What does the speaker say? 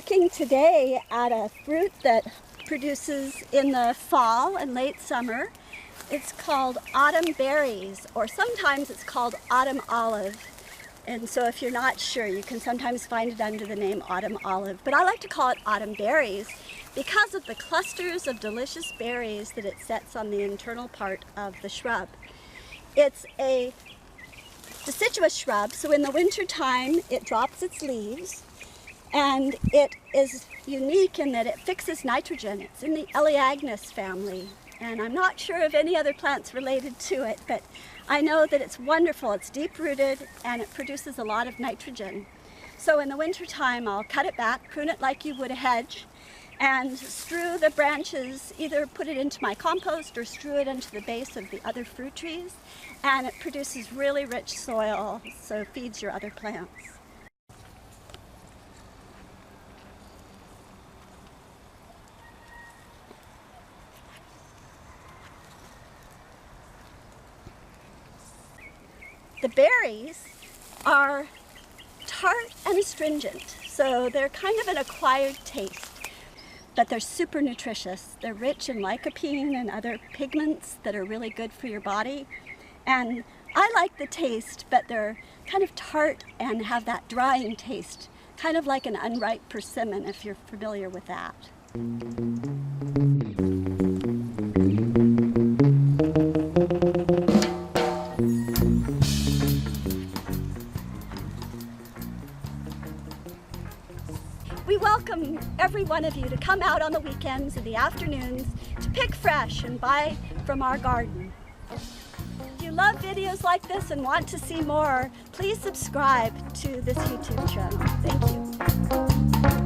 looking today at a fruit that produces in the fall and late summer. It's called autumnberries, or sometimes it's called autumn olive. And so if you're not sure, you can sometimes find it under the name autumn olive. But I like to call it autumnberries because of the clusters of delicious berries that it sets on the internal part of the shrub. It's a deciduous shrub, so in the winter time it drops its leaves. And it is unique in that it fixes nitrogen. It's in the Elaeagnus family. And I'm not sure of any other plants related to it, but I know that it's wonderful. It's deep-rooted and it produces a lot of nitrogen. So in the winter time, I'll cut it back, prune it like you would a hedge, and strew the branches, either put it into my compost or strew it into the base of the other fruit trees. And it produces really rich soil, so it feeds your other plants. The berries are tart and astringent, so they're kind of an acquired taste, but they're super nutritious. They're rich in lycopene and other pigments that are really good for your body. And I like the taste, but they're kind of tart and have that drying taste, kind of like an unripe persimmon, if you're familiar with that. We welcome every one of you to come out on the weekends and the afternoons to pick fresh and buy from our garden. If you love videos like this and want to see more, please subscribe to this YouTube channel. Thank you.